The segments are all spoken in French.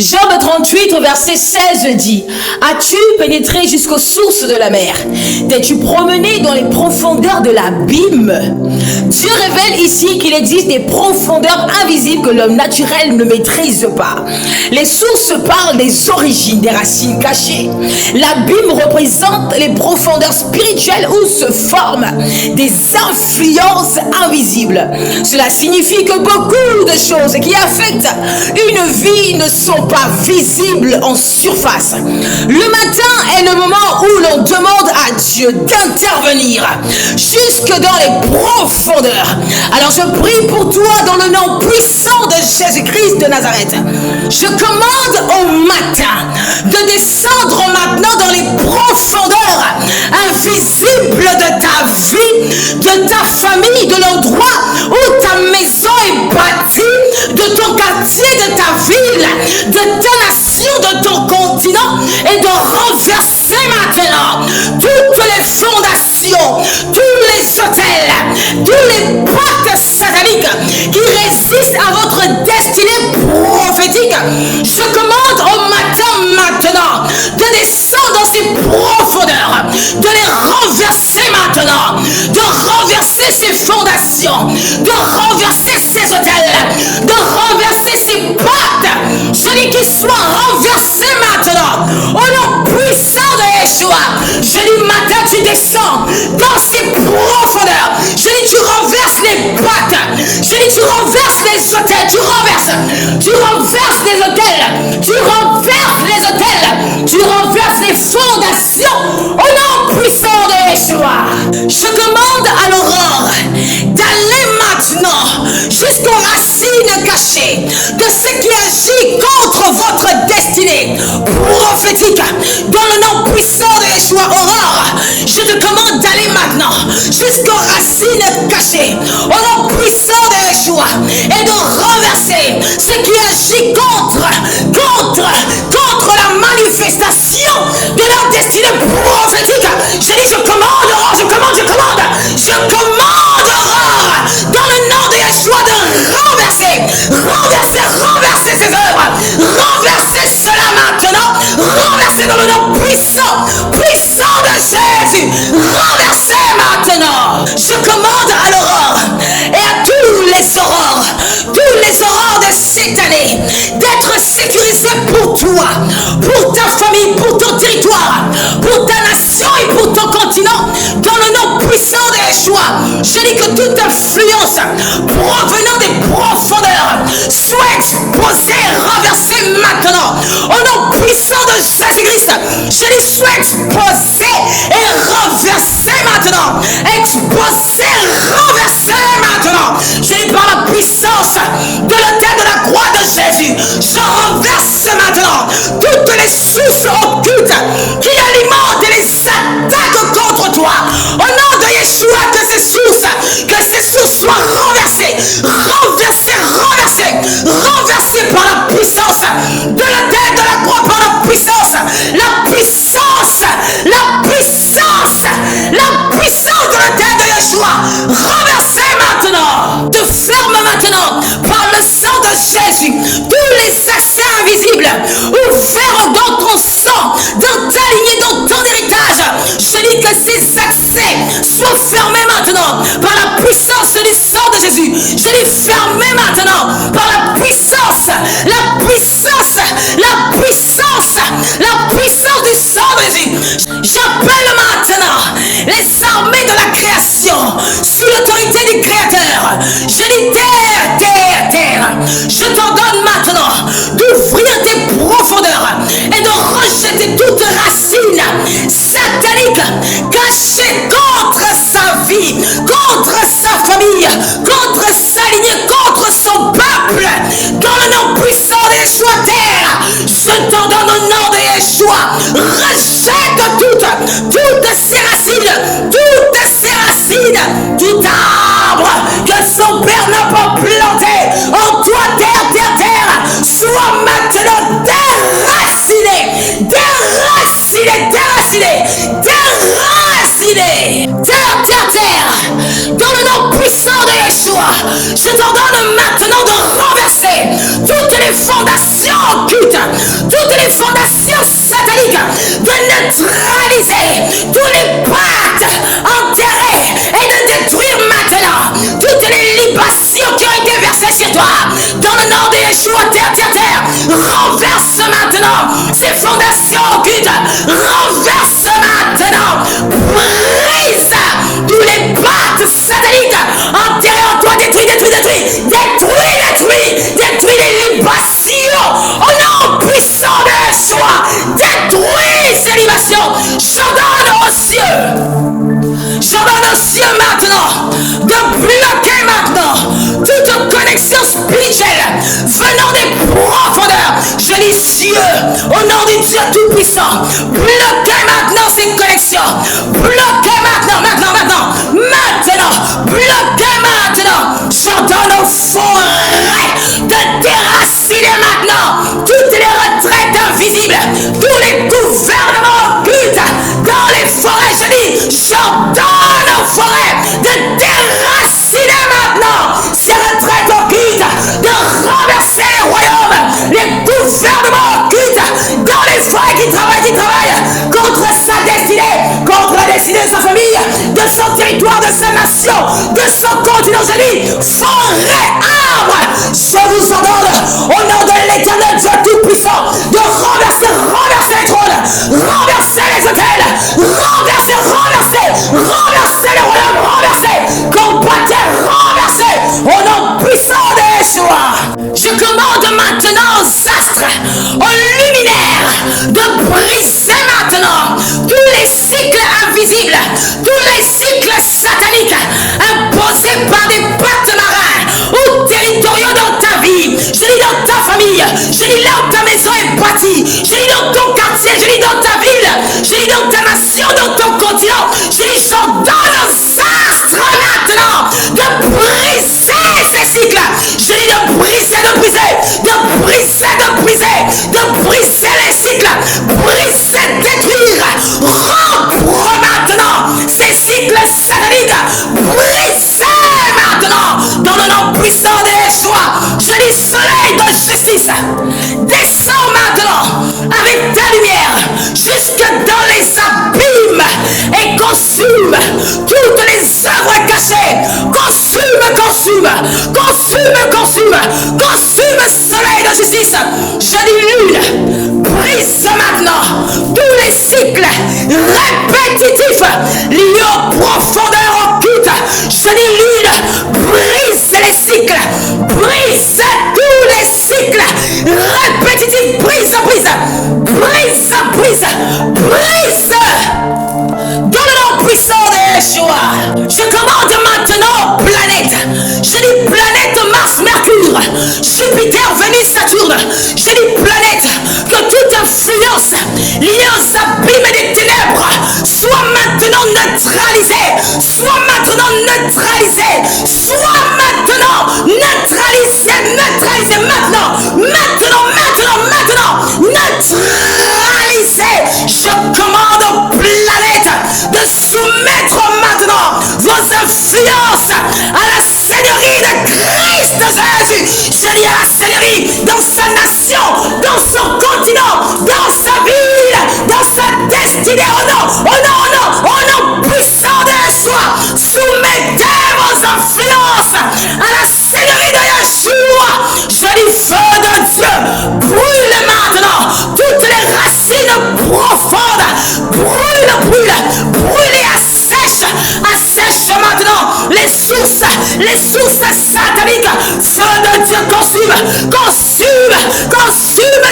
Job 38 au verset 16 dit: As-tu pénétré jusqu'aux sources de la mer? T'es-tu promené dans les profondeurs de l'abîme? Dieu révèle ici qu'il existe des profondeurs invisibles que l'homme naturel ne maîtrise pas. Les sources parlent des origines, des racines cachées. L'abîme représente les profondeurs spirituelles où se forment des influences invisibles. Cela signifie que beaucoup de choses qui affectent une vie ne sont pas visibles en surface. Le matin est le moment où l'on demande à Dieu d'intervenir jusque dans les profondeurs. Alors je prie pour toi dans le nom puissant de Jésus-Christ de Nazareth. Je commande au matin de descendre maintenant dans les profondeurs invisibles de ta vie, de ta famille, de l'endroit où ta maison est bâtie, de ton quartier, de ta ville, de ta nation, de ton continent, et de renverser maintenant toutes les fondations, tous les hôtels, tous les pactes sataniques qui résistent à votre destinée prophétique. Je commande au matin maintenant de descendre dans ces profondeurs, de les renverser maintenant, de renverser ces fondations, de renverser ces hôtels, de renverser ces pactes. Celui qui soit renversé maintenant au nom puissant de Yeshua. Je dis matin tu descends dans ces profondeurs. Je dis tu renverses les pactes. Je dis tu renverses les hôtels. Tu renverses les hôtels. Tu renverses les hôtels. Tu renverses les fondations au nom puissant de Yeshua. Je commande à l'aurore d'aller maintenant jusqu'aux racines cachées de ce qui agit contre votre destinée prophétique. Dans le nom puissant de Yeshua, aurore, je te commande d'aller maintenant jusqu'aux racines cachées au nom puissant de Yeshua et de renverser ce qui agit contre la manifestation de leur destinée prophétique. Je dis je commande aurore, je commande aurore dans le nom de Yeshua de renverser ses œuvres, renverser cela maintenant, renverser dans le nom puissant de Jésus, renverser maintenant. Je commande à l'aurore et à tous les aurores de cette année d'être sécurisés pour toi, pour ta famille, pour ton territoire, pour ta nation et pour ton continent, dans le nom puissant de Yeshua. Je dis que toute influence provenant des profondeurs soit exposée, renversée maintenant au nom puissant de Jésus-Christ. Je dis soit exposée et renversée maintenant, exposée, renversée maintenant. Je dis par la puissance de l'autel de la croix de Jésus, je renverse maintenant toutes les sources occultes qui alimentent les attaques contre toi. Au nom de Yeshua, que ces sources soient renversées par la puissance de l'autel de la croix, par la puissance de l'autel de Yeshua. Renversez maintenant, te ferme maintenant par le sang de Jésus tous les accès invisibles ouverts dans ton sang, dans ta lignée, dans ton héritage. Je dis que ces accès soient fermés maintenant par la puissance du sang de Jésus. Je dis fermés maintenant par la puissance du sang de Jésus. J'appelle maintenant les armées de la création sous l'autorité du Créateur. Je dis terre. Je t'ordonne maintenant d'ouvrir tes profondeurs et de rejeter toute racine satanique cachée contre sa vie, contre sa famille, contre sa lignée, contre son peuple. Dans le nom puissant de Yeshua, terre, je t'ordonne au nom de Yeshua, rejette toutes ces racines, tout arbre que son père n'a pas planté en toi, terre, soit maintenant déraciné. Terre, dans le nom puissant de Yeshua, je t'ordonne maintenant de renverser toutes les fondations occultes libation satanique, de neutraliser tous les pactes enterrés et de détruire maintenant toutes les libations qui ont été versées sur toi. Dans le nom de Yeshua, terre, renverse maintenant ces fondations occultes, renverse maintenant, brise tous les pactes sataniques enterrés en toi, détruis les libations au nom puissant de Yeshua, détruis ces libations. J'ordonne aux cieux maintenant de bloquer maintenant toute connexion spirituelle venant des profondeurs. Je dis cieux, au nom du Dieu Tout-Puissant, bloquez maintenant ces connexions, bloquez maintenant, bloquez maintenant. J'ordonne aux forêts de déraciner maintenant toutes les retraites invisibles, tous les gouvernements occultes dans les forêts. Je dis, j'ordonne aux forêts de déraciner maintenant ces retraites occultes, de renverser les royaumes, les gouvernements occultes dans les forêts qui travaillent contre sa destinée, contre la destinée de sa famille, de son territoire, de sa nation, de son continent. Je dis, forêt, arbre, je vous ordonne au nom de l'Éternel Dieu Tout-Puissant de renverser les trônes, renverser les hôtels, renverser les royaumes, combattez, renverser au nom puissant de Yeshua. Je commande maintenant aux astres, aux luminaires de briser maintenant tous les cycles invisibles, tous les cycles sataniques imposés par des pactes marins ou territoriaux dans ta vie. Je dis dans ta famille, je dis là où ta maison est bâtie, je dis dans ton quartier, je dis dans ta ville, je dis dans ta nation, dans ton continent. Je dis j'ordonne aux astres maintenant de briser ces cycles. Je dis de briser les cycles, briser, détruire, rompre maintenant ces cycles sataniques, briser maintenant dans le nom puissant de Yeshua. Je dis soleil de justice, descends maintenant avec ta lumière jusque dans les abîmes et consume toutes les œuvres cachées. Consume soleil de justice. Je dis lune, brise maintenant tous les cycles répétitifs liés aux profondeurs occultes. Je dis lune, brise les cycles, brise tous les cycles répétitifs, brise dans le nom puissant de Yeshua. Je commande maintenant aux planètes. Je dis planète Mars, Mercure, Jupiter, Vénus, Saturne. Je dis planète, que toute influence liée aux abîmes des ténèbres soit maintenant neutralisée, Je commande aux planètes de soumettre maintenant vos influences à la Seigneurie de Christ Jésus. Je dis à la Seigneurie dans sa nation, dans son continent, dans sa ville, dans sa destinée. Au nom puissant de Yeshua, soumettez vos influences à la Seigneurie de Yeshua. Je dis feu de Dieu, brûle maintenant toutes les racines profondes, brûle et assèche maintenant les sources sataniques. Feu de Dieu, consume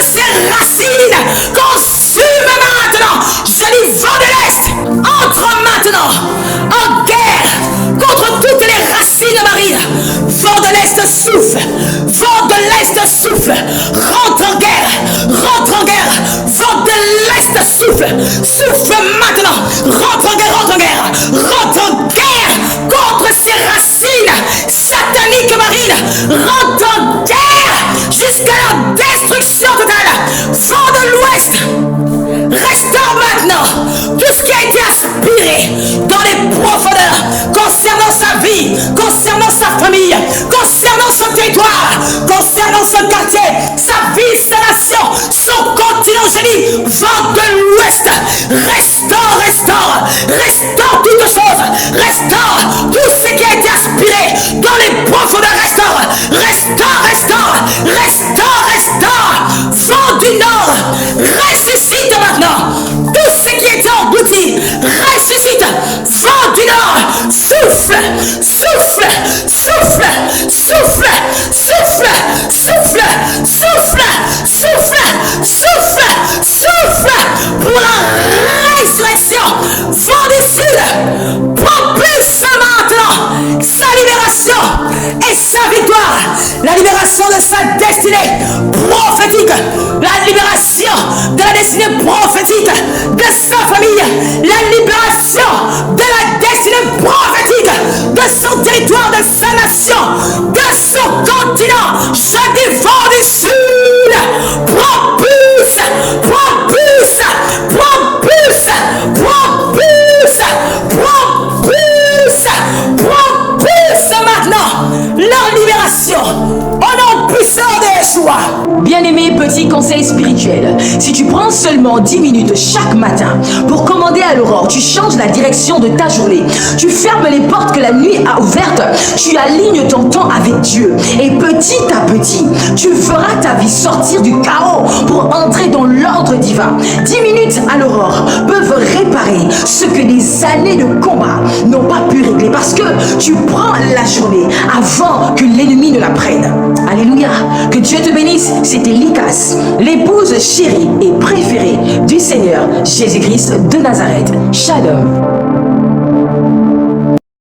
ces racines, consume maintenant. Je dis vent de l'Est, entre maintenant en guerre contre toutes les racines marines. Vent de l'Est souffle, rentre en guerre, vent de l'Est souffle maintenant, rentre en guerre contre ces racines sataniques marines, rentre en guerre jusqu'à la destruction totale. Vent de l'Ouest, restaure maintenant tout ce qui a été aspiré dans les profondeurs concernant sa vie, concernant sa famille, concernant son territoire, concernant son quartier, sa ville, sa nation, son continent. donc je dis, vent de l'ouest, restaure, restaure, restaure toutes choses, restaure tout ce qui a été aspiré dans les profondeurs, restaure, restaure, restaure, restaure, restaure, vent du nord, ressuscite maintenant, tout ce qui était englouti, ressuscite, vent du nord, souffle, souffle, souffle, souffle, souffle, souffle, souffle, souffle, souffle, souffle, pour la résurrection, vent du sud, propulse maintenant sa libération et sa victoire, la libération de sa destinée prophétique, la libération de la destinée prophétique de sa famille, la libération de la destinée prophétique de son territoire, de sa nation, de son continent. Je dis vent du sud, propulse, propulse, propulse, propulse, propulse, propulse maintenant leur libération au nom puissant de Yeshua. Bien-aimé, petit conseil spirituel, si tu prends seulement 10 minutes chaque matin pour commander à l'aurore, tu changes la direction de ta journée, tu fermes les portes que la nuit a ouvertes, tu alignes ton temps avec Dieu et petit à petit, tu feras ta vie sortir du chaos pour entrer dans l'ordre divin. 10 minutes à l'aurore peuvent réparer ce que des années de combat n'ont pas pu régler parce que tu prends la journée avant que l'ennemi ne la prenne. Alléluia. Que Dieu te bénisse. C'était Likas, l'épouse chérie et préférée du Seigneur Jésus-Christ de Nazareth. Shalom.